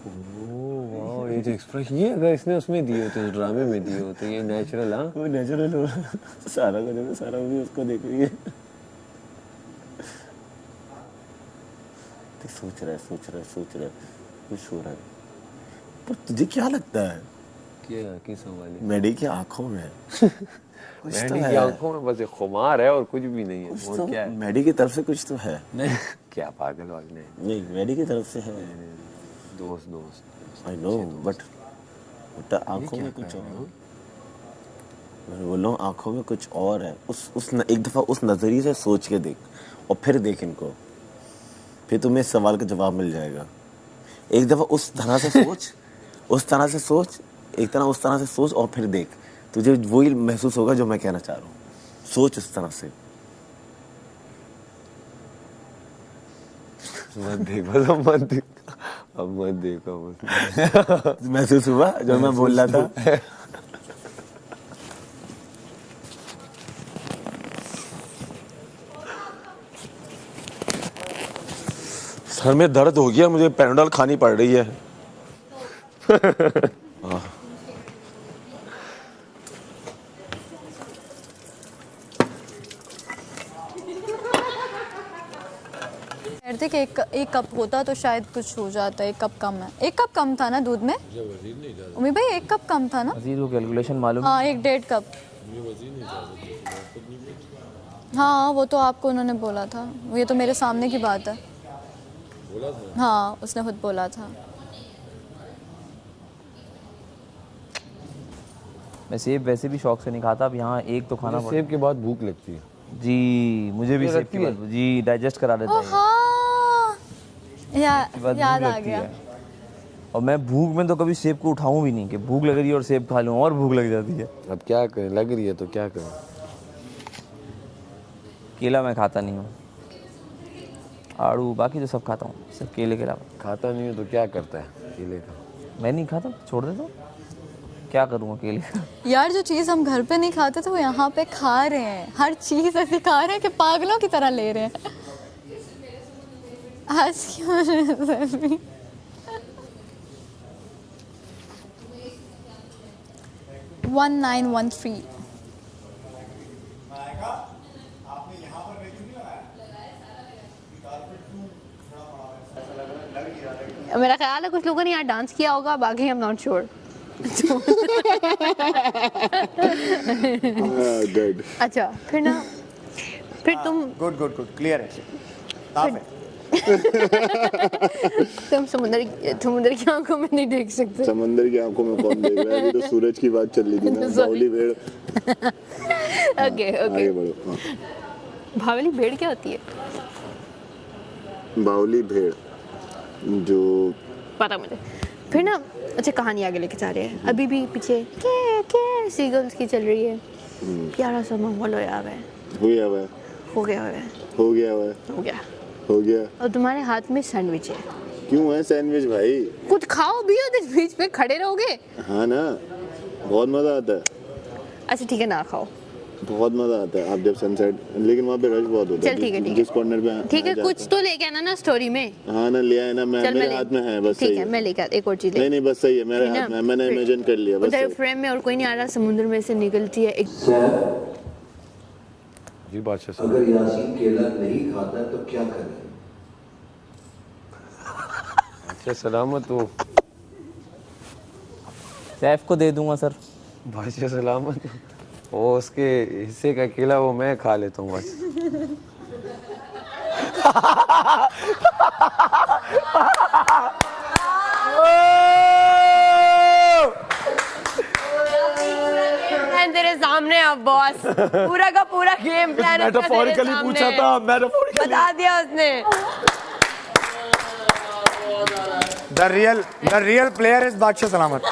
वाह, ये जो एक्सप्रेशन, ये अगर इसने उसमें दिए होते, उस ड्रामे में दिए होते, ये नेचुरल। हाँ, वो नेचुरल हो। सारा को देखो, सारा भी उसको देख रही है। सोच रहा है कुछ हो रहा है। पर तुझे क्या लगता है क्या किस हवाले? मैडी की आंखों में मैडी की आंखों में बस एक खुमार है और कुछ भी नहीं है। कुछ तो क्या है? मैडी की तरफ से कुछ तो है। नहीं, क्या पागल वागल नहीं, मैडी की तरफ से है। दोस्त आई नो, बट आंखों में कुछ और। मैं बोल रहा हूँ आंखों में कुछ और है। एक दफा उस नजरिए से सोच के देख और फिर देख इनको, फिर तुम्हें इस सवाल का जवाब मिल जाएगा। एक दफा उस तरह से सोच, उस तरह से सोच और फिर देख, तुझे वही महसूस होगा जो मैं कहना चाह रहा हूँ। सोच उस तरह से। अब मत देखो। महसूस हुआ जो मैं बोल रहा था। सर में दर्द हो गया, मुझे पैराडोल खानी पड़ रही है। देख, एक कप होता तो शायद कुछ हो जाता। एक कप कम है, एक कप कम था ना दूध में। उम्मीद भाई एक कप कम था ना। वजीर को कैलकुलेशन मालूम। हाँ, 1.5 कप। हाँ, वो तो आपको उन्होंने बोला था, ये तो मेरे सामने की बात है। बोला था? हाँ, उसने खुद बोला था। मैं सेब वैसे भी शौक से नहीं खाता, अब यहाँ एक तो खाना पड़ता। सेब के बाद भूख लगती है जी, मुझे भी सेब के बाद जी डाइजेस्ट करा देता है। याद आ गया। और मैं भूख में तो कभी सेब को उठाऊं भी नहीं कि भूख लग रही है और सेब खा लूं, और भूख लग जाती है। अब क्या करें, लग रही है तो क्या करें। केला मैं खाता नहीं हूँ, आड़ू बाकी तो सब खाता हूँ, सिर्फ केले के अलावा। खाता नहीं हूँ तो क्या करता है केले का? मैं नहीं खाता, छोड़ देता हूँ, क्या करूँगा केले का। यार, जो चीज़ हम घर पे नहीं खाते तो वो यहाँ पे खा रहे हैं। हर चीज़ ऐसी खा रहे हैं कि पागलों की तरह ले रहे हैं। आज क्यों 1913। मेरा ख्याल है कुछ लोगों ने यहाँ डांस किया होगा, बाकी I am not sure. Good. अच्छा, फिर तुम गुड क्लियर है। तुम समुद्र की आंखों में नहीं देख सकते। समंदर की आंखों में कौन देख रहा है? अभी तो सूरज की बात चल रही थी ना। बावली भेड़। ओके आगे बढ़ो। बावली भेड़ क्या होती है? बावली भेड़ जो पता मुझे। फिर ना, अच्छा कहानी आगे लेके जा रहे हैं। अभी भी पीछे के सीगल्स की चल रही है। प्यारा सा माहौल हो गया। और तुम्हारे हाथ में सैंडविच है। क्यों है सैंडविच भाई? कुछ खाओ भी, बीच में खड़े रहोगे? हाँ ना, बहुत मजा आता है। अच्छा ठीक है, ना खाओ। बहुत मजा आता है आप जब सनसेट, लेकिन वहाँ पे रश बहुत होता है। चल ठीक है, जिस कॉर्नर पे ठीक है, कुछ तो लेके आना ना स्टोरी में। हाँ ना, ले आए ना। मेरे हाथ में है बस। ठीक है, मैं लेकर एक और चीज। नहीं बस सही है, मेरे हाथ में। मैंने इमेजिन कर लिया बस। उधर फ्रेम में और कोई नहीं आ रहा, समुद्र में से निकलती है एक। जी बादशाह, अगर यासीन केला नहीं खाता तो क्या करें? अच्छा सलामत हो। सैफ को दे दूंगा सर। बादशाह सलामत। वो उसके हिस्से का केला वो मैं खा लेता हूँ बस। तेरे सामने अब बॉस, पूरा का पूरा गेम प्लान मेटाफोरिकली पूछा था, मेटाफोरिकली बता दिया उसने। The real player is बादशाह सलामत।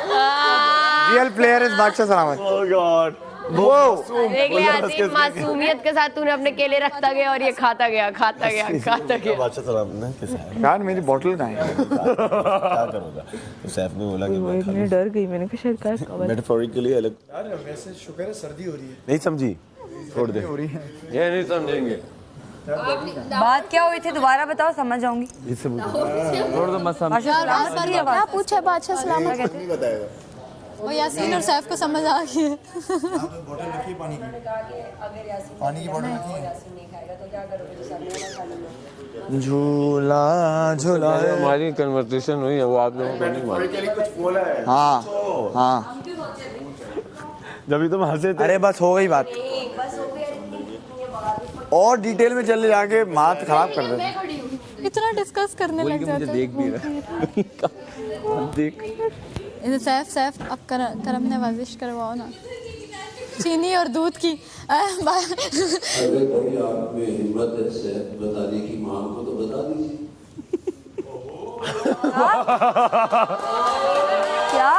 Real player is बादशाह सलामत। Oh God। वो देख लिया, अजीब मासूमियत के साथ तूने अपने केले रखता गया और ये खाता गया। बादशाह सलामत ने कैसा है? यार मेरी बोतल कहाँ है? क्या करोगा? तो सैफ ने बोला कि मैं डर गई, मैंने कहा शायद मेटाफोरिकली अलग। यार वैसे शुक्र है सर्दी हो रही है। नहीं समझी, छोड़ दे। हो रही है। ये नहीं समझेंगे। बात क्या हुई थी दोबारा बताओ, समझ जाऊंगी। इससे छोड़ दो मत समझ। क्या पूछा बादशाह सलामत? नहीं बताएगा। वो यासीन और सैफ को समझ आ गई है। बोतल रखी पानी की, पानी की बोतल रखी है। झूला झूला हमारी कन्वर्सेशन हुई है, वो आप लोगों को नहीं मालूम। कुछ बोला है। हाँ हाँ, जब तुम हंसे थे। अरे बस हो गई बात, और डिटेल में चले जाके हाथ खराब कर देते। इतना डिस्कस करने लग जाते हैं। देख भी रहा देख सैफ सैफ अब करम नवाजिश करवाओ ना, चीनी और दूध की। अगर कोई आप में हिम्मत है सैफ बताने की मांग को तो बता दीजिए। क्या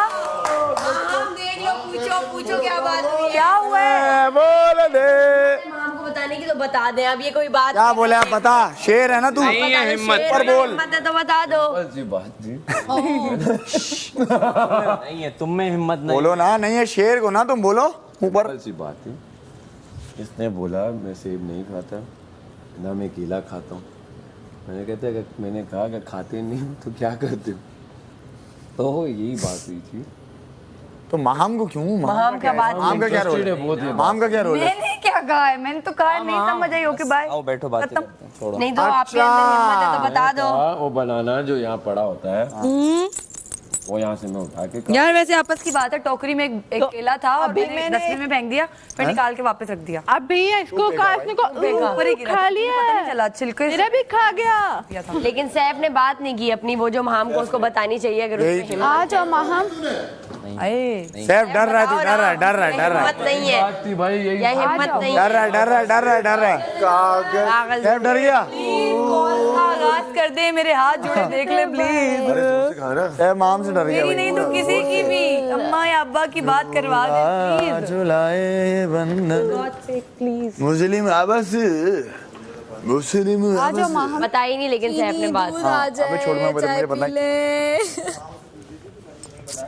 देख लो, पूछो पूछो क्या बात हुई, क्या हुआ है? बोल दे, माम को बताने की तो बता दे, अब ये कोई बात क्या बोले आप बता। शेर है ना तू, नहीं है हिम्मत पर बोल। हिम्मत है तो बता दो। ऐसी बात थी। नहीं है, तुम में हिम्मत नहीं। बोलो ना, नहीं है शेर को ना तुम बोलो ऊपर। ऐसी बात थी। इसने बोला मैं सेब नहीं खाता ना, मैं केला खाता हूँ। मैंने कहा अगर खाते नहीं हो तो क्या करते हो, तो यही बात हुई थी। तो माम को क्यों? माम क्या बात? माम का क्या रोल है? माम का क्या रोल है? मैंने क्या कहा है? मैंने तो कहा नहीं समझ आई। ओके बाय, आओ बैठो बात करते हैं, छोड़ो। नहीं तो आपके अंदर हिम्मत है तो बता दो। वो बनाना जो यहाँ पड़ा होता है वो यहाँ से मैं उठा के यार वैसे आपस की बात है, टोकरी में एक केला था और मैंने डस्टबिन में फेंक दिया, फिर निकाल के वापस रख दिया। अब भैया इसको काटने को ऊपर ही गिरा, खा लिया, पता नहीं चला, छिलके मेरा भी खा गया। लेकिन सैफ ने बात नहीं की अपनी, वो जो माम को उसको बतानी चाहिए अगर उसमें हिम्मत। आ जाओ माहम। सैफ डर रहा है, डर रहा है, डर रहा है, डर रहा है, हिम्मत नहीं है बात थी भाई, यही या हिम्मत नहीं डर रहा है, डर रहा है, डर रहा है, डर रहा है। कागज सैफ डर गया। कॉल का आगाज कर दे, मेरे हाथ जुड़े देख ले प्लीज। सैफ माम से डर गया। मेरी नहीं तो किसी की भी, अम्मा या अब्बा की बात करवा दे प्लीज। झुलाए बंधन प्लीज मुस्लिम आबस, मुस्लिम आ जाओ माहम। बताई नहीं लेकिन सैफ ने बात। दूध आ जाए, अबे छोड़, मैं बता- चाय मुझे पता पी ले।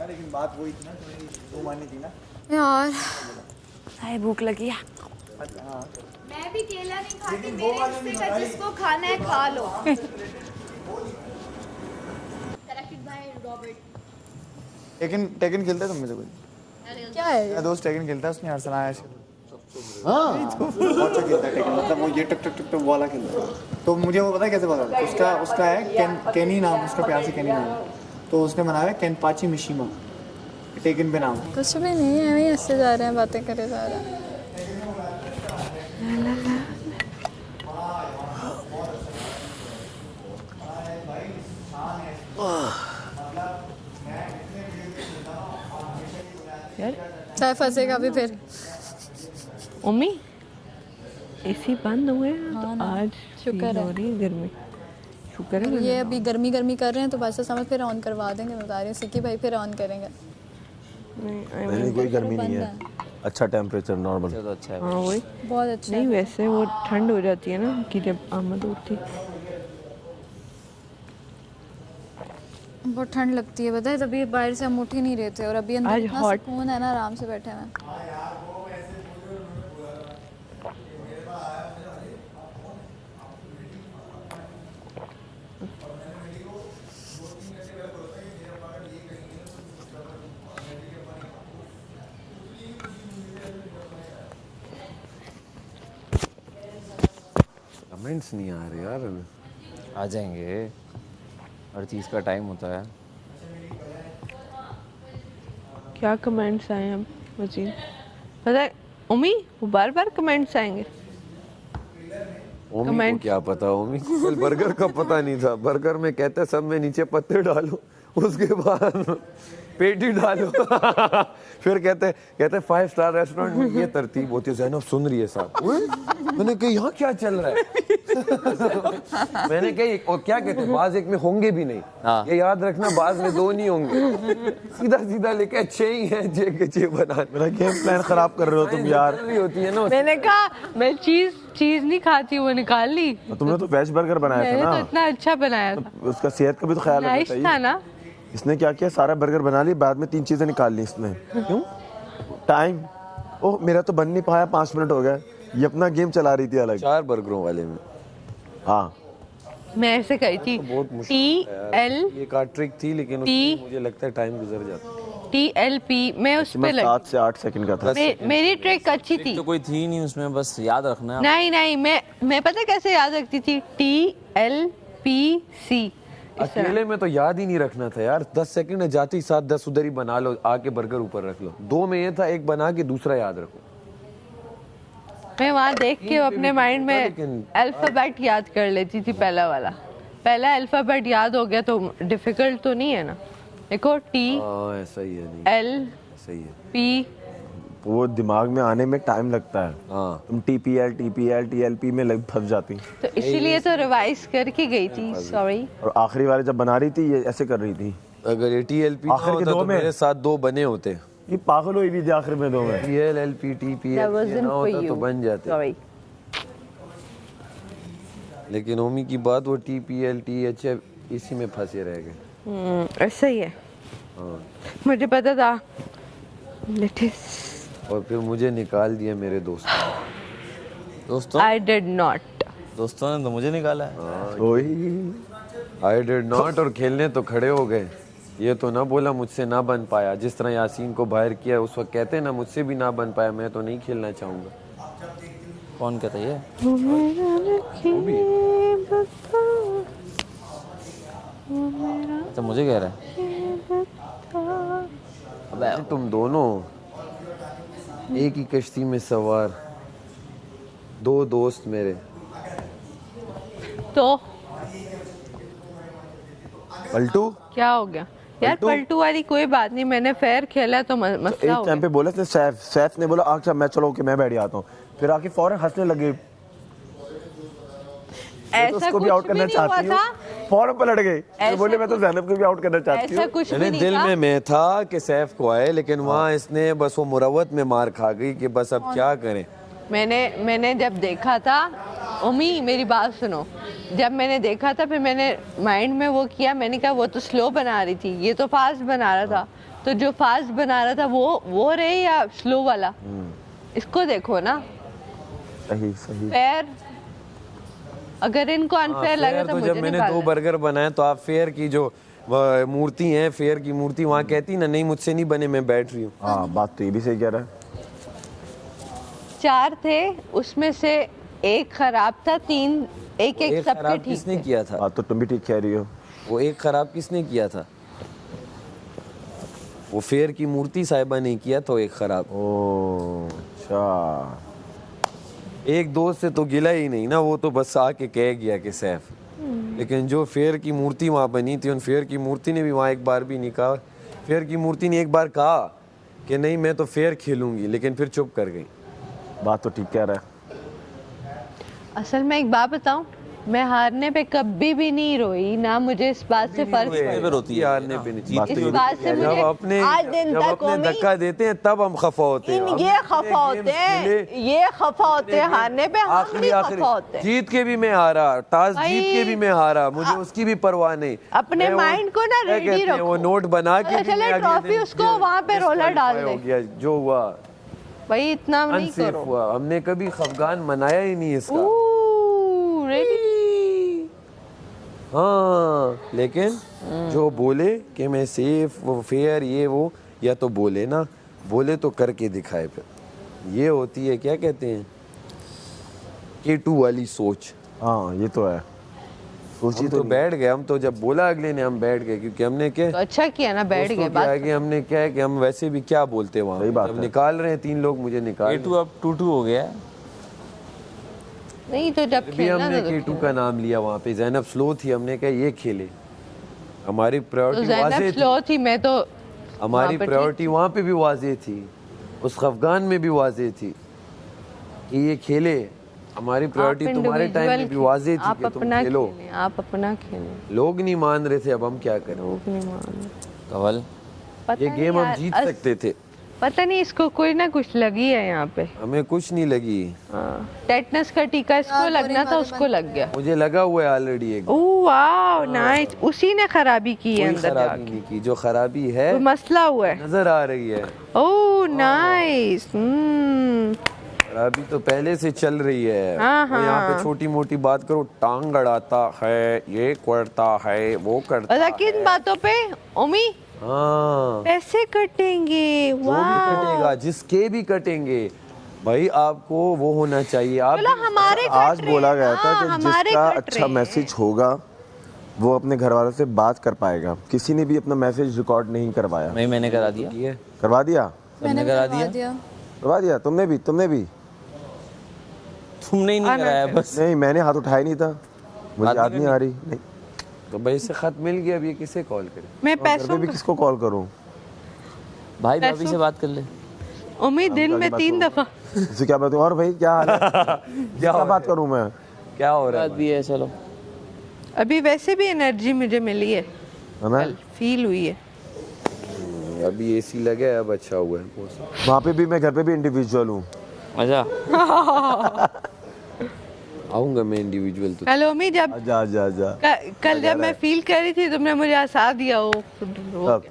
लेकिन बात वही थी ना, वो मानी थी ना यार हाय भूख लगी है। मैं भी केला नहीं खाती, मेरे हिस्से का जिसको खाना है खा लो। टेकन खेलता है तुम में से कोई? क्या है? मेरा दोस्त टेकन खेलता है, उसने अर्सना आया। हाँ बहुत अच्छा खेलता है टेकन, मतलब वो ये टक टक टक टक वाला खेलता है। तो मुझे वो पता है कैसे पता, उसका है केनी नाम, उसका प्यार से केनी नाम, तो उसने बनाया है केनपाची मिशिमा, टेकन पे नाम। कुछ भी नहीं है, वही ऐसे जा रहे हैं, बातें करे जा रहे हैं। चाय फंसेगा भी फिर। मम्मी एसी बंद हुए हैं हाँ तो ना, आज शुक्र है। हो रही है गर्मी, शुक्र है। ये अभी गर्मी गर्मी कर रहे हैं तो बादशाह समझ फिर ऑन करवा देंगे, बता रही हूँ सिक्की भाई फिर ऑन करेंगे। नहीं कोई गर्मी नहीं है, अच्छा टेम्परेचर नॉर्मल। तो अच्छा है। हाँ वही, बहुत अच्छा नहीं है। वैसे वो ठंड हो जाती है ना कि जब आमद होती। बहुत ठंड लगती है, पता है, तभी बाहर से हम उठ ही नहीं रहे थे और अभी अंदर आज इतना hot। सुकून है ना, आराम से बैठे हैं। कमेंट्स नहीं आ रहे यार। आ जाएंगे, हर चीज़ का टाइम होता है। क्या कमेंट्स आए हैं वजीर, पता है उम्मी, वो बार बार कमेंट्स आएंगे। ओमी को Comment। क्या पता, ओमी को कल बर्गर का पता नहीं था। बर्गर में कहते सब में नीचे पत्ते डालो, उसके बाद पेटी डालो। फिर कहते 5 स्टार रेस्टोरेंट में ये तरतीब होती है। ज़ैनब सुन रही है साहब। मैंने कहा यहाँ क्या चल रहा है? मैंने कहा और क्या कहते हैं, बाज एक में होंगे भी नहीं। हाँ। ये याद रखना, बाज में 2 नहीं होंगे। सीधा सीधा लेके अच्छे ही हैं, जे के जे बना। मेरा गेम प्लान खराब कर रहे हो तुम यार। होती है ना। मैंने कहा मैं चीज नहीं खाती, वो निकाल ली। तुमने तो वेज बर्गर बनाया मैंने था तो ना, इतना अच्छा बनाया था, उसका सेहत का भी तो ख्याल रखना नाइस चाहिए। था ना। इसने क्या किया, सारा बर्गर बना लिया, बाद में 3 चीजें निकाल ली इसने। क्यों? टाइम, ओह मेरा तो बन नहीं पाया, 5 मिनट हो गए। ये अपना गेम चला रही थी अलग। 4 बर्गरों वाले में हाँ मैं ऐसे कही थी बहुत मुश्किल TL ये का ट्रिक थी, लेकिन उसमें मुझे लगता है टाइम गुजर जाता। TLP मैं उस पे मैं लगी 7 से 8 सेकंड का था। मेरी ट्रिक अच्छी थी। तो कोई थी नहीं उसमें, बस याद रखना है। नहीं नहीं मैं पता कैसे याद रखती थी TLPC। अकेले में तो याद ही नहीं रखना था यार, 10 सेकंड है, जाते ही 7-10 उधर ही बना लो, आके बर्गर ऊपर रख लो। 2 में ये था, एक बना के दूसरा याद रखो। मैं वहाँ देख के अपने माइंड में लेकिन- अल्फाबेट याद कर लेती थी। पहला अल्फाबेट याद हो गया तो डिफिकल्ट तो नहीं है ना। देखो हाँ ऐसा ही है, नहीं सही है। TLP वो दिमाग में आने में टाइम लगता है। हाँ तुम TPL TLP में लग फंस जाती। तो इसीलिए तो रिवाइज करके गई थी। सॉरी। और आखिरी वाले जब बना रही थी ये ऐसे कर रही थी। अगर ये TLP ना आखिर के होता दो तो में- मेरे साथ 2 बने होते। ये पागल हुई भी थी आखिर में 2 में। TLP TPL That ये wasn't ना for होता तो you. बन जाते। Sorry. लेकिन ओमी की बात, वो TPL THF इसी में फंसे रह गए। ऐसा ही है। हाँ मुझे पता था। लेटिस। और फिर मुझे निकाल दिया मेरे दोस्त। दोस्तों I did not. दोस्तों ने तो मुझे निकाला है। वही आई डिड नॉट। और खेलने तो खड़े हो गए। ये तो ना बोला मुझसे ना बन पाया, जिस तरह यासीन को बाहर किया उस वक्त कहते ना मुझसे भी ना बन पाया, मैं तो नहीं खेलना चाहूंगा। कौन कहता है ये? अच्छा मुझे कह रहा है। अबे तुम दोनों एक ही कश्ती में सवार, 2 दोस्त मेरे। तो पलटू क्या हो गया यार? पलटू वाली कोई बात नहीं, मैंने फेयर खेला तो मसला एक हो टाइम गया। पे बोला था सैफ ने बोला अच्छा मैं चलो कि मैं बैठ जाता हूँ, फिर आके फौरन हंसने लगे। मैं तो ऐसा उसको कुछ भी आउट भी करना नहीं हुआ चाहती हूँ, था। फौरन पलट गए। ऐसा तो बोले मैं तो कुछ- ज़ैनब को भी आउट करना चाहती ऐसा हूँ। कुछ भी मैंने नहीं दिल था। में मैं था कि सैफ को आए, लेकिन वहाँ इसने बस वो मुरवत में मार खा गई कि बस अब क्या करें। मैंने जब देखा था, उमी मेरी बात सुनो, जब मैंने देखा था फिर मैंने माइंड में वो किया, मैंने कहा वो तो स्लो बना रही थी, ये तो फास्ट बना रहा था। तो जो फास्ट बना रहा था वो रहे या स्लो वाला? इसको देखो ना। सही सही। फेयर, अगर इनको अनफेयर लगा फेयर तो तो मुझे जब मैंने 2 निकालना। बर्गर बनाए तो आप फेयर की जो मूर्ति है, फेयर की मूर्ति वहाँ कहती ना नहीं मुझसे नहीं बने, मैं बैठ रही हूँ। हाँ बात तो ये भी सही कह रहा है। 4 थे, उसमें से 1 खराब था, 3 एक एक सबके खराब ठीक किसने थे। किया था? बात तो तुम भी ठीक कह रही हो। वो एक खराब किसने किया था? वो फेयर की मूर्ति साहिबा ने किया तो एक खराब। ओ अच्छा। एक दोस्त से तो गिला ही नहीं ना, वो तो बस आके कह गया कि सैफ। लेकिन जो फेयर की मूर्ति वहाँ बनी थी, उन फेयर की मूर्ति ने भी वहाँ एक बार भी नहीं कहा। फेयर की मूर्ति ने एक बार कहा कि नहीं मैं तो फेयर खेलूंगी, लेकिन फिर चुप कर गई। बात तो ठीक कह रहा है। असल में एक बात बताऊं, मैं हारने पे कभी भी नहीं रोई, ना मुझे इस बात से फर्क पे पड़ा। रोती है हारने पे नहीं। बात तो इस ये भी बात से जब मुझे अपने आज दिन जब तक अपने उम्मीद- धक्का देते हैं तब हम खफा होते हैं। ये खफा होते हैं, ये खफा होते हैं हारने पे, हम नहीं खफा होते हैं। जीत के भी मैं हारा, टॉस भाई, जीत के भी मैं हारा, मुझे उसकी भी परवाह नहीं। अपने मैं वो- माइंड को ना क्या रेडी कहते हैं, रखो। वो नोट बना के अच्छा, भी चले मैं अगले ट्रॉफी दिन उसको वहाँ पे रोलर डाल disqualify दे। हो गया, जो हुआ भाई इतना नहीं अनसेफ करो। हुआ। हमने कभी खफगान मनाया ही नहीं इसका। रेडी। हाँ लेकिन जो बोले कि मैं सेफ वो फेयर ये वो, या तो बोले ना, बोले तो करके दिखाए। फिर ये होती है क्या कहते हैं K2 वाली सोच। हाँ ये तो है। सोची हम तो बैठ गए, हम तो जब बोला अगले ने हम बैठ गए, क्योंकि हमने क्या तो अच्छा किया ना, बैठ गए। क्या है कि हमने क्या है कि हम वैसे भी क्या बोलते वहाँ सही बात जब है। निकाल रहे हैं 3 लोग मुझे निकाल A2 अब 2-2 हो गया है। नहीं तो जब भी खेलना हमने था तो K2 का नाम लिया वहाँ पे। जैनब स्लो थी, हमने कहा ये खेले। हमारी तो प्रायोरिटी ज़ैनब वाज़ेह थी, स्लो थी, मैं तो हमारी वहाँ पे प्रायोरिटी वहाँ पे भी वाज़ेह थी, उस खफगान में भी वाज़ेह थी कि ये खेले। हमारी प्रायोरिटी आप तुम्हारे टाइम में भी individual वाज़ेह थी आप कि तुम अपना खेलो। खेलें, आप अपना खेलें। लोग नहीं मान रहे थे, अब हम क्या करें? लोग नहीं मान रहे। कवल पता ये नहीं गेम हम यार, जीत सकते थे। पता नहीं इसको कोई ना कुछ लगी है यहाँ पे। हमें कुछ नहीं लगी। टेटनस का टीका इसको लगना था, उसको लग गया। मुझे लगा हुआ है ऑलरेडी एक। ओह वाओ नाइस, उसी ने खराबी की है कोई अंदर खराबी जाके। नहीं की, जो खराबी है कोई मसला हुआ है। नजर आ रही है। Oh nice. अभी तो पहले से चल रही है। हाँ, वो यहाँ पे हाँ। छोटी मोटी बात करो, टांग अड़ाता है, ये करता है, वो करता पता है। किन बातों पे ओमी हाँ, पैसे कटेंगे। जो भी वाह कटेगा, जिसके भी कटेंगे भाई, आपको वो होना चाहिए। आप चलो हमारे कट आज रहे बोला हैं। गया था हाँ, कि हमारे जिसका कट अच्छा रहे हैं। मैसेज होगा वो अपने घर वालों से बात कर पाएगा। किसी ने भी अपना मैसेज रिकॉर्ड नहीं करवाया। नहीं, मैंने करा दिया। ये करवा दिया? मैंने करा करवा दिया। करवा दिया? तुमने भी? तुमने ही नहीं कराया बस। नहीं, मैंने हाथ उठाया नहीं था, मुझे बात याद नहीं नहीं आ रही। नहीं, तो भाई से खत मिल गया, अब ये किसे कॉल करे? मैं घर पैसों पे भी किसको कॉल करूं? भाई भाभी से बात कर ले। ओमी दिन में 3 दफा। इससे क्या बात? और भाई क्या हाल है? क्या बात करूं मैं? क्या हो रहा बात भी है, चलो। अभी वैसे भी एनर्जी मुझे मिली है, है ना? फील हुई है। है? अभी एसी लगे है, अब अच्छा हुआ है मौसम। वहाँ पे भी मैं घर पे भी इंडिविजुअल हूँ। अच्छा, आऊंगा मैं इंडिविजुअल तो। कल ओमी जब जा जा जा। कल जब मैं फील कर रही थी तुमने मुझे हंसा दिया। वो तब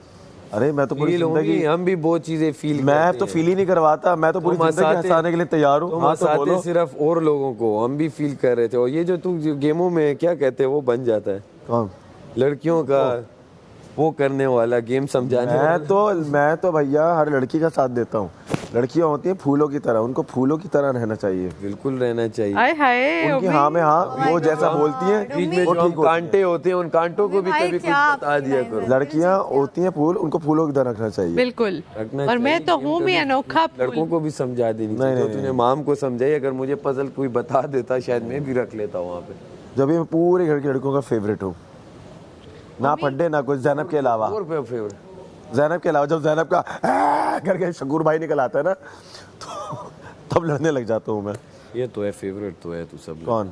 अरे मैं तो पूरी फील होगी, जिंदगी, हम भी बहुत चीजें फील मैं तो फील ही नहीं करवाता। मैं तो पूरी तुम जिंदगी हंसाते- हंसाने के लिए तैयार हूँ। तुम हाँ तो हंसाते बोलो। सिर्फ और लोगों को, हम भी फील कर रहे थे। और ये जो तू जो गेमों में क्या कहते हैं वो बन जाता है, कौन? लड़कियों का वो करने वाला, गेम समझाने वाला। मैं तो भैया हर लड़की का साथ देता हूँ। लड़कियां होती हैं फूलों की तरह, उनको फूलों की तरह रहना चाहिए। बिल्कुल रहना चाहिए। आय हाय उनकी हाँ में हाँ, वो जैसा बोलती हैं बीच में वो जो हम ठीक होती हैं। कांटे होते हैं, उन कांटों को भी कभी कुछ बता दिया करो। लड़कियां होती हैं फूल, उनको फूलों की तरह रखना चाहिए। बिल्कुल। रखना और मैं चाहिए। तो हूँ भी अनोखा लड़कों को भी समझा देनी चाहिए। नहीं, तो तूने माम को समझाई, अगर मुझे पजल कोई बता देता शायद मैं भी रख लेता वहाँ पे। जब भी मैं पूरे घर की लड़कों का फेवरेट हूँ, ना फड्डे ना कुछ। जैनब के अलावा, और पे फेवरेट जैनब के अलावा जब जैनब का करके शकूर भाई निकल आता है ना, तो तब लड़ने लग जाता हूँ मैं। ये तो है, फेवरेट तो है तू सब। कौन?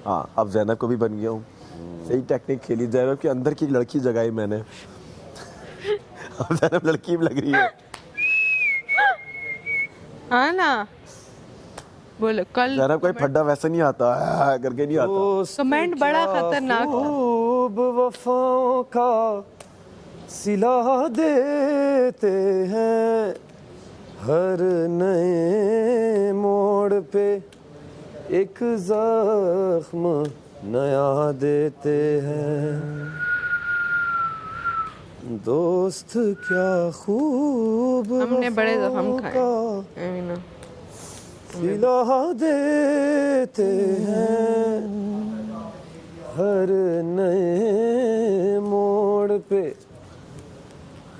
हाँ, अब जैनब को भी बन गया हूँ। सही टेक्निक खेली, जैनब के अंदर की लड़की जगाई मैंने। अब जैनब लड़की भी लग रही है। हाँ ना, बोलो कल जैनब का फड्डा वैसा नहीं आता करके नहीं आता। कमेंट बड़ा खतरनाक था। खूब वफाओं का सिला देते हैं, हर नए मोड़ पे एक जख्म नया देते हैं। दोस्त क्या खूब हमने बड़े जख्म वफाओं खाए। का I know। सिला देते हैं, हर नए मोड़ पे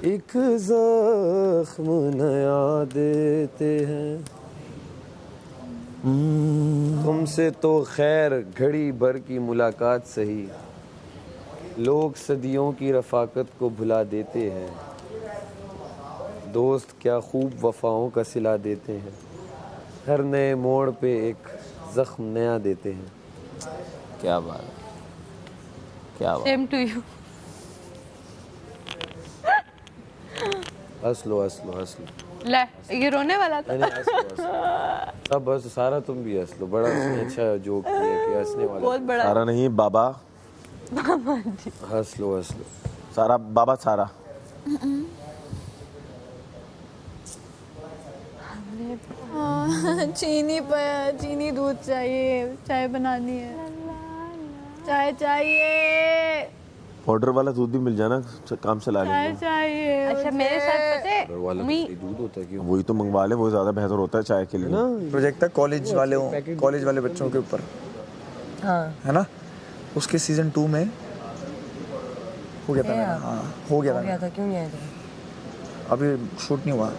एक जख्म नया देते हैं। तुमसे तो खैर घड़ी भर की मुलाकात सही, लोग सदियों की रफाकत को भुला देते हैं। दोस्त क्या खूब वफाओं का सिला देते हैं, हर नए मोड़ पे एक जख्म नया देते हैं। क्या बात है, क्या बात। Same to you. हंस लो हंस लो हंस लो। ले, ये रोने वाला था। नहीं, हंस लो हंस लो। सब हंस, सारा तुम भी हंस लो। बड़ा उसने अच्छा जोक किया कि हंसने वाला। बहुत बड़ा। सारा नहीं बाबा, हंस लो हंस लो। सारा बाबा सारा। चीनी पर चीनी दूध चाहिए, चाय बनानी है, चाय चाहिए, पाउडर वाला दूध भी मिल जाना, काम चला चाय लेंगे। चाहिए। अच्छा मेरे साथ पता है घर वाला उम्मी, दूध होता है क्यों? वही तो मंगवा ले, वो ज्यादा बेहतर होता है चाय के लिए। प्रोजेक्ट था कॉलेज वाले बच्चों के ऊपर, हाँ है ना? उसके सीजन 2 में हो गया था मेरा। हाँ हो गया क्या था, था, क्यों नहीं आया था? अभी शूट नहीं हुआ।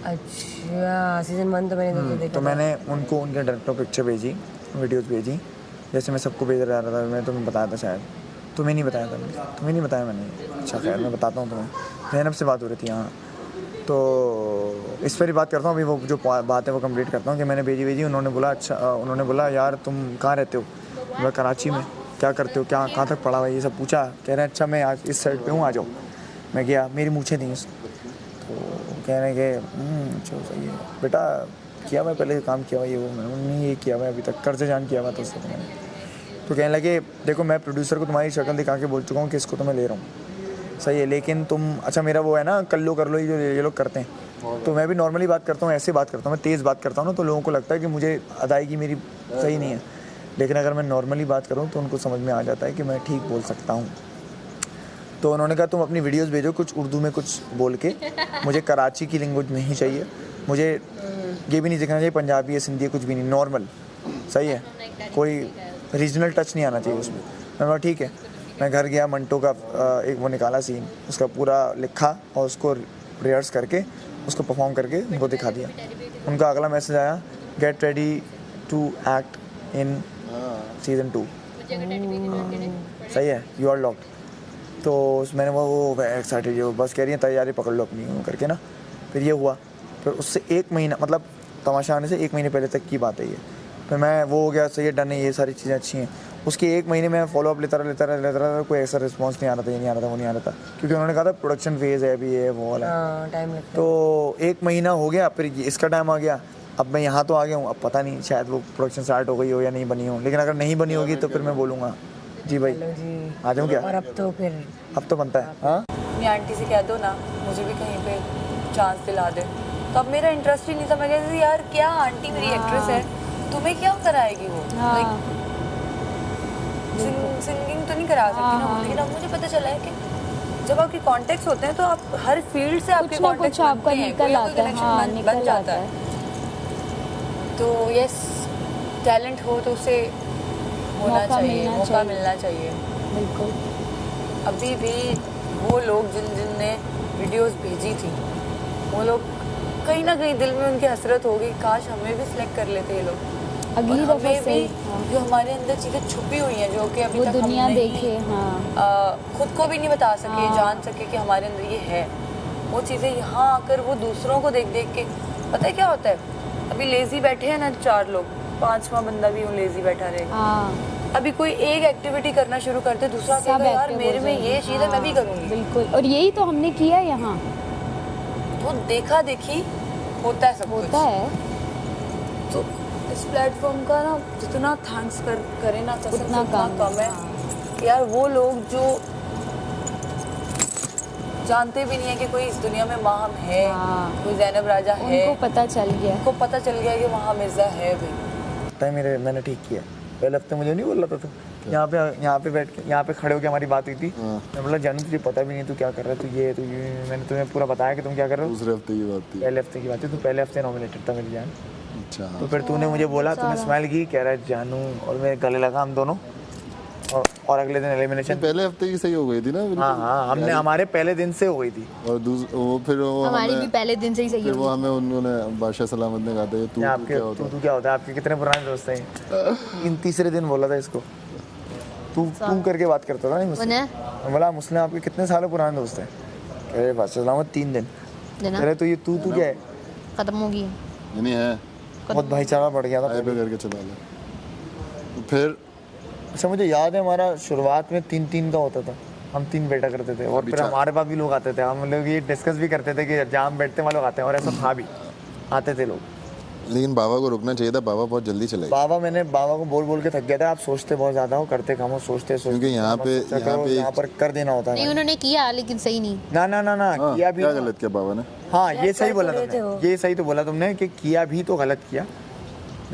अच्छा सीजन 1 तो मैंने देखा तो मैंने उनको उनके डायरेक्टर पिक्चर भेजी, वीडियोस भेजी, जैसे मैं सबको भेज रहा था। मैं तुम्हें बताया था शायद, तुम्हें नहीं बताया था, तुम्हें नहीं बताया मैंने। अच्छा खैर मैं बताता हूँ तुम्हें। जैनब से बात हो रही थी यहाँ, तो इस पर ही बात करता हूँ। अभी वो जो बात है वो कंप्लीट करता हूँ कि मैंने भेजी। उन्होंने बोला अच्छा, उन्होंने बोला यार तुम कहाँ रहते हो? मैं कराची में। क्या करते हो, क्या कहाँ तक पढ़ा हुआ, ये सब पूछा। कह रहे हैं अच्छा मैं आज इस साइड पे हूँ, आ जाओ। मैं गया, मेरी मूछें थी। तो कह रहे हैं कि अच्छा सही है बेटा, किया मैं पहले काम किया हुआ ये वो। मैंने नहीं ये किया मैं अभी तक, कर्ज जान किया हुआ था उससे। मैंने तो कहने लगे देखो मैं प्रोड्यूसर को तुम्हारी शक्ल दिखा के बोल चुका हूँ कि इसको तो मैं ले रहा हूँ, सही है, लेकिन तुम अच्छा मेरा वो है ना कर लो ये लोग करते हैं, तो मैं भी नॉर्मली बात करता हूँ, ऐसे बात करता हूँ, मैं तेज़ बात करता हूँ ना, तो लोगों को लगता है कि मुझे अदायगी मेरी सही नहीं है, लेकिन अगर मैं नॉर्मली बात करूँ तो उनको समझ में आ जाता है कि मैं ठीक बोल सकता हूँ। तो उन्होंने कहा तुम अपनी वीडियोस भेजो कुछ उर्दू में कुछ बोल के, मुझे कराची की लैंग्वेज नहीं चाहिए, मुझे ये भी नहीं दिखना चाहिए पंजाबी है सिंधी है कुछ भी नहीं, नॉर्मल सही है, कोई रीजनल टच नहीं आना चाहिए उसमें। मैं बोला ठीक है। मैं घर गया, मंटो का एक वो निकाला सीन, उसका पूरा लिखा और उसको रिहर्स करके उसको परफॉर्म करके उनको दिखा दिया। उनका अगला मैसेज आया, get ready to act in season 2। सही है, यू आर लॉक्ड। तो मैंने वो एक्साइटेड हो, बस कह रही है तैयारी पकड़ लो अपनी करके ना। फिर ये हुआ, फिर उससे 1 महीना मतलब तमाशा आने से 1 महीने पहले तक की बात है ये। फिर मैं वो हो गया, सही है डन है, ये सारी चीज़ें अच्छी हैं। उसके 1 महीने में फॉलो अप लेता रहा, कोई ऐसा रिस्पॉन्स नहीं आ रहा था, ये नहीं आ रहा था, वो नहीं आ रहा था, क्योंकि उन्होंने कहा था प्रोडक्शन फेज़ है अभी, ये वो वाला टाइम लगता तो 1 महीना हो गया, फिर इसका टाइम आ गया। अब मैं यहाँ तो आ गया हूँ, अब पता नहीं शायद वो प्रोडक्शन स्टार्ट हो गई हो या नहीं बनी हो, लेकिन अगर नहीं बनी होगी तो फिर मैं बोलूँगा जी भाई आ जाऊँ क्या। और अब तो फिर अब तो बनता है। हाँ अपनी आंटी से कह दो ना मुझे भी कहीं पे चांस दिला दे। तो अब मेरा इंटरेस्ट ही नहीं था, मैं कहती थी यार क्या आंटी मेरी एक्ट्रेस है, तुम्हें क्या कराएगी वो, लाइक सिंगिंग तो नहीं करा सकती ना। लेकिन अब मुझे पता चला है कि जब आपके कॉन्टेक्ट्स होते हैं तो आप हर फील्ड से आपके कॉन्टेक्ट्स आपका निकल आता है, हाँ, बन निकल जाता है। तो यस टैलेंट हो तो उसे होना चाहिए, मौका मिलना चाहिए। बिल्कुल। अभी भी वो लोग जिनने वीडियोस भेजी थी, वो लोग कहीं ना कहीं दिल में उनकी हसरत होगी, काश हमें भी सिलेक्ट कर लेते ये लोग। अगली और दफे हमें से भी जो हमारे अंदर चीज़ें छुपी हुई हैं, जो कि अभी वो तक दुनिया हम नहीं देखे, हाँ खुद को भी नहीं बता सके, जान सके कि हमारे अंदर ये है, वो चीज़ें यहाँ आकर वो दूसरों को देख देख के। पता है क्या होता है, अभी लेजी बैठे हैं ना 4 लोग, 5वां बंदा भी लेजी बैठा रहेगा। अभी कोई एक एक्टिविटी करना शुरू करते, दूसरा कहेगा यार मेरे में ये चीज़ है, मैं भी करूँगी। बिल्कुल, और यही तो हमने किया यहाँ। तो देखा देखी होता है, सब होता है। तो इस प्लेटफॉर्म का ना जितना थैंक्स करें ना उतना कम है। यार वो लोग जो जानते भी नहीं है कि कोई इस दुनिया में माहम है, कोई जैनब राजा है, उनको पता चल गया कि वहाँ मिर्जा है भाई। मैंने ठीक किया। पहले हफ्ते मुझे नहीं बोल रहा था, यहाँ पे बैठ के यहाँ पे खड़े होकर हमारी बात हुई थी। मैं बोला जानू तुझे पता भी नहीं तू क्या कर रहा है, तू ये मैंने तुम्हें पूरा बताया कि तुम क्या कर रहे हो। दूसरे हफ्ते की बात थी, पहले हफ्ते की बात थी, तू पहले हफ्ते नॉमिनेटेड था मेरी जान। अच्छा। तो फिर तूने मुझे बोला, तूने स्माइल की, कह रहा है जानू, और मेरे गले लगा हम दोनों, और अगले दिन एलिमिनेशन। पहले हफ्ते की सही हो गई थी ना। हाँ हमने हमारे पहले दिन से हो गई थी। और वो फिर वो हमारी भी पहले दिन से ही सही फिर वो हमें उन्होंने बादशाह सलामत ने कहा था तू क्या होता है, आपके कितने पुराने दोस्त हैं। तीसरे दिन बोला था इसको, तू करके बात करता था नहीं मुझसे। बोला मुस्लिम आपके कितने सालों पुराने दोस्त हैं, कह रहे बादशाह सलामत 3 दिन। कह रहे तो ये तू क्या है, खत्म होगी नहीं है, बहुत भाईचारा बढ़ गया था करके चला ले। फिर अच्छा मुझे याद है हमारा शुरुआत में 3-3 का होता था, हम 3 बैठा करते थे, और फिर हमारे पास भी लोग आते थे, हम लोग ये डिस्कस भी करते थे कि जहाँ हम बैठते वहाँ लोग आते हैं, और ऐसा था भी, आते थे लोग। लेकिन बाबा को रुकना चाहिए था, बाबा बहुत जल्दी चले गए। मैंने बाबा को बोल के थक गया था, आप सोचते बहुत ज्यादा हो, करते कम हो, सोचते क्योंकि यहाँ पर कर देना होता है। उन्होंने किया लेकिन सही नहीं। ना किया भी, क्या गलत किया बाबा ने। हाँ ये सही बोला तुमने, ये सही तो बोला तुमने कि किया भी तो गलत किया।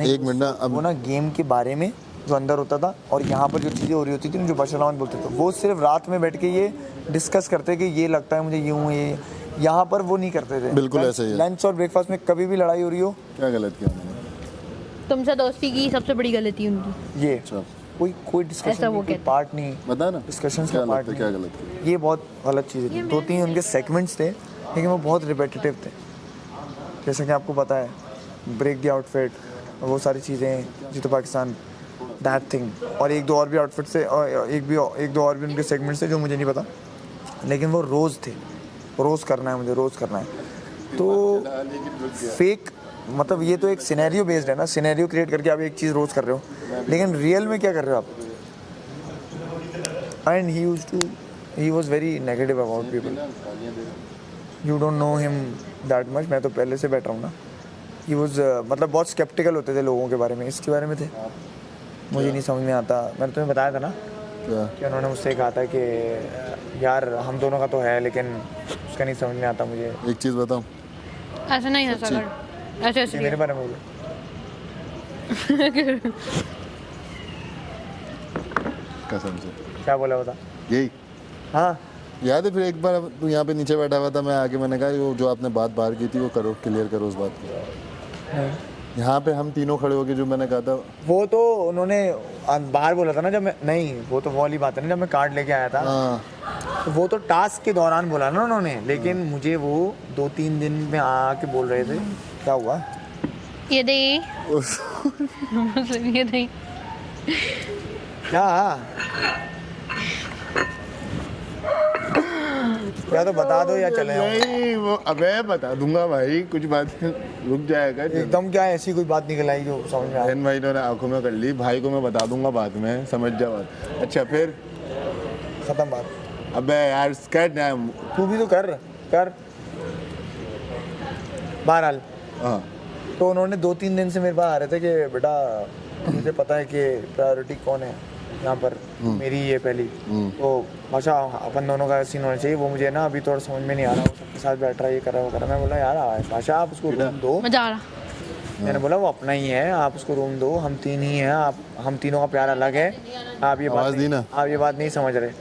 एक मिनट वो ना गेम के बारे में जो अंदर होता था, और यहाँ पर जो चीज़ें हो रही होती थी, जो बादशाह बोलते थे, वो सिर्फ रात में बैठ के ये डिस्कस करते कि ये लगता है मुझे यूँ, ये यहाँ पर वो नहीं करते थे। बिल्कुल ऐसे ही। लंच और ब्रेकफास्ट में कभी भी लड़ाई हो रही हो, क्या गलत किया उन्होंने, तुमसे दोस्ती की सबसे बड़ी गलती उनकी ये कोई डिस्कशन की पार्ट नहीं, बता ना डिस्कशन का पार्ट क्या गलत किया। ये बहुत गलत चीज़ें थी। 2-3 उनके सेगमेंट्स थे, लेकिन वो बहुत रिपीटेटिव थे। जैसे कि आपको पता है ब्रेक द आउटफिट, वो सारी चीज़ें, जीतो पाकिस्तान, दैट थिंग, और 1-2 और भी आउटफिट से, और एक दो और भी उनके सेगमेंट्स थे जो मुझे नहीं पता, लेकिन वो रोज़ थे, रोज़ करना है मुझे, रोज़ करना है। तो फेक मतलब ये तो एक सिनेरियो बेस्ड है ना, सिनेरियो क्रिएट करके आप एक चीज़ रोज़ कर रहे हो, लेकिन रियल में क्या कर रहे हो आप। And he was very negative about people, you don't know him that much, मैं तो पहले से बैठ रहा हूँ ना। ही वाज मतलब बहुत स्केप्टिकल होते थे लोगों के बारे में, इसके बारे में थे, मुझे नहीं समझ में आता। मैंने तुम्हें बताया था ना कि उन्होंने मुझसे कहा था कि यार हम दोनों का तो है, लेकिन उसका नहीं समझ में आता मुझे। एक चीज़ बताऊँ, ऐसे नहीं हंसा कर, ऐसे ये ऐसे मेरे बारे में बोलो। कसम से क्या बोला बता। यही हाँ याद है। फिर एक बार तू यहाँ पे नीचे बैठा हुआ था, मैं आके मैंने कहा वो जो आपने बात बाहर की थी वो करो, क्लियर करो उस बात को। यहाँ पे हम तीनों खड़े हो गए, जो मैंने कहा था वो तो उन्होंने बाहर बोला था ना, जब मैं नहीं, वो तो वो वाली बात है ना, जब मैं कार्ड लेके आया था। हाँ तो वो तो टास्क के दौरान बोला ना उन्होंने, लेकिन मुझे वो 2-3 दिन में आके बोल रहे थे। क्या हुआ? ये दे ये दे क्या या तो बता दो या चले जाओ। नहीं वो अबे बता दूंगा भाई, कुछ बात रुक जाएगा। एकदम क्या ऐसी कोई बात निकल आई जो समझ में आए? बहन भाई ने आंखों में कर ली, भाई को मैं बता दूंगा बाद में, समझ जा बात। अच्छा फिर खत्म बात। अबे यार स्कैट ना, तू भी तो कर बहरहाल। हाँ तो उन्होंने 2-3 दिन से मेरे पास आ रहे थे कि बेटा मुझे पता है कि प्रायोरिटी कौन है यहाँ पर, मेरी ये पहली। तो भाषा अपन दोनों का सीन होना चाहिए। वो मुझे ना अभी थोड़ा समझ में नहीं आ रहा, वो सबके साथ बैठ रहा है, ये कर रहा है, वो कर रहा है। मैं बोला यार भाषा आप उसको रूम दो। मजा आ रहा। मैंने बोला वो अपना ही है, आप उसको रूम दो, हम 3 ही हैं, आप हम तीनों का प्यार अलग है। आप ये आवाज़ दी ना। आप ये बात नहीं समझ रहे।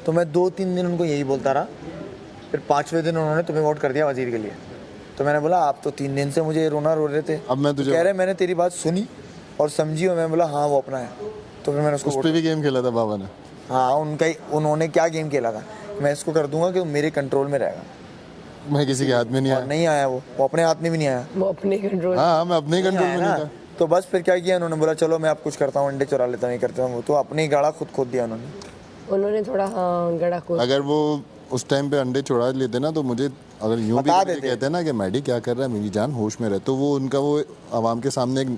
तो मैं 2-3 दिन उनको यही बोलता रहा। फिर 5वें दिन उन्होंने तुम्हें वोट कर दिया वजीर के लिए। तो मैंने बोला आप तो 3 दिन से मुझे रोना रो रहे थे। अब मैं तुझे कह रहे मैंने तेरी बात सुनी और समझी, और मैं बोला हाँ वो अपना है। तो फिर मैंने उसको उस पर भी गेम खेला था बाबा ने। हाँ उन्होंने क्या गेम खेला था, मैं इसको कर दूंगा कि वो मेरे कंट्रोल में रहेगा। मैं किसी के हाथ में नहीं और आया। नहीं आया, वो अपने हाथ में भी नहीं आया। वो अपने कंट्रोल। हाँ मैं अपने ही कंट्रोल में नहीं था। तो बस फिर क्या किया उन्होंने, बोला चलो मैं आप कुछ करता हूँ, अंडे चुरा लेता हूँ, ये करता हूँ। तो अपने ही गाड़ा खुद खोद दिया उन्होंने थोड़ा हाँ गड़ा को। अगर वो उस टाइम पे अंडे चुरा लेते ना, तो मुझे अगर यूं भी कहते ना कि मैडी क्या कर रहा है, मेरी जान होश में रहे, तो वो उनका वो आवाम के सामने एक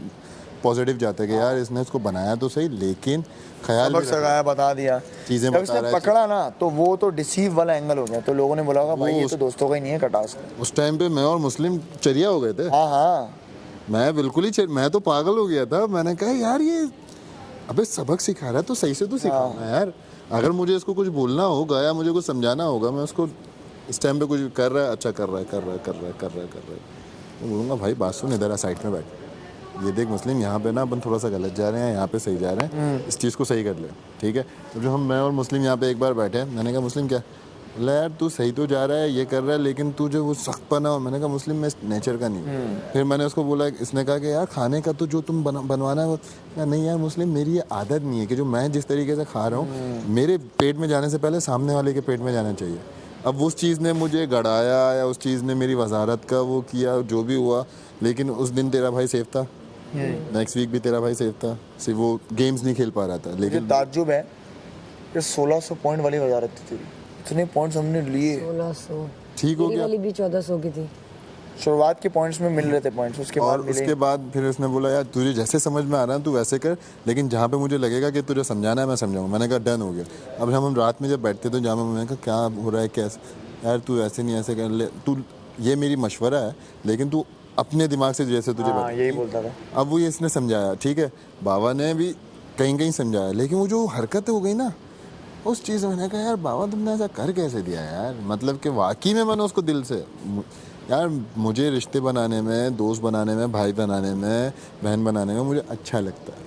पॉजिटिव जाता है कि यार इसने इसको बनाया तो सही, लेकिन ख्याल भी सगाया बता दिया चीजें जब बता इसने रहा है। पकड़ा ना, तो वो तो डिसीव वाला एंगल हो गया। तो लोगों ने बोला होगा भाई ये तो दोस्तों का ही नहीं है, कटास का। उस टाइम पे मैं और मुस्लिम चरिया हो गए थे। हाँ हाँ मैं बिल्कुल ही मैं तो पागल हो गया था। मैंने कहा यार ये अबे सबक सिखा रहा है तो सही से तो सिखाना यार। अगर मुझे इसको कुछ बोलना होगा या मुझे कुछ समझाना होगा, मैं उसको इस टाइम पे कुछ कर रहा है, अच्छा कर रहा है तो बोलूँगा भाई बात सुन, इधर आ साइड में बैठ, ये देख मुस्लिम यहाँ पे ना अपन थोड़ा सा गलत जा रहे हैं, यहाँ पे सही जा रहे हैं, इस चीज़ को सही कर ले, ठीक है। तो जो मैं और मुस्लिम यहाँ पे एक बार बैठे, मैंने कहा मुस्लिम क्या, बोला यार तू सही तो जा रहा है, ये कर रहा है, लेकिन तू जो वो सख्त बना हो। मैंने कहा मुस्लिम मैं नेचर का नहीं। फिर मैंने उसको बोला, इसने कहा कि यार खाने का तो जो तुम बनवाना है वो, नहीं यार मुस्लिम मेरी ये आदत नहीं है कि जो मैं जिस तरीके से खा रहा हूँ मेरे पेट में जाने से पहले सामने वाले के पेट में जाना चाहिए। अब उस चीज़ ने मुझे गड़ाया या उस चीज़ ने मेरी वजारत का वो किया, जो भी हुआ, लेकिन उस दिन तेरा भाई सेफ था, नेक्स्ट वीक भी तेरा भाई सेफ था, सिर्फ वो गेम्स नहीं खेल पा रहा था। लेकिन ताज्जुब है कि 1600 पॉइंट वाली वजारत थी, इतने पॉइंट्स हमने लिए। 1600 ठीक हो गया। वाली भी 1400 की थी। शुरुआत के पॉइंट्स में मिल रहे थे पॉइंट्स, उसके बाद और उसके बाद फिर उसने बोला यार तुझे जैसे समझ में आ रहा है तू वैसे कर, लेकिन जहाँ पे मुझे लगेगा कि तुझे समझाना है मैं समझाऊंगा। मैंने कहा डन हो गया। अब हम रात में जब बैठते तो जहाँ मैंने कहा क्या हो रहा है, कैसे यार तू ऐसे नहीं ऐसे कर ले, तू ये मेरी मशवरा है, लेकिन तू अपने दिमाग से जैसे तुझे यही बोलता था। अब वो ये इसने समझाया, ठीक है, बाबा ने भी कहीं कहीं समझाया, लेकिन वो जो हरकत हो गई ना उस चीज़ में, मैंने कहा यार बाबा तुमने ऐसा कर कैसे दिया यार, मतलब कि वाकई में मैंने उसको दिल से यार, मुझे रिश्ते बनाने में, दोस्त बनाने में, भाई बनाने में, बहन बनाने में मुझे अच्छा लगता है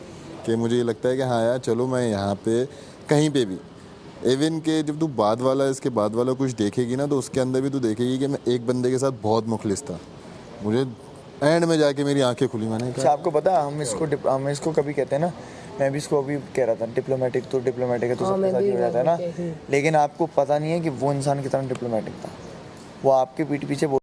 कि मुझे ये लगता है कि हाँ यार चलो मैं यहाँ पे कहीं पे भी, इवन के जब तू बाद वाला इसके बाद वाला कुछ देखेगी ना, तो उसके अंदर भी तू देखेगी कि मैं एक बंदे के साथ बहुत मुखलिस था, मुझे एंड में जाके मेरी आंखें खुली। मैंने कहा आपको पता है हम इसको कभी कहते हैं ना, मैं भी इसको अभी कह रहा था डिप्लोमेटिक है तो सबके साथ ही हो जाता है ना, लेकिन आपको पता नहीं है कि वो इंसान कितना डिप्लोमेटिक था। वो आपके पीठ पीछे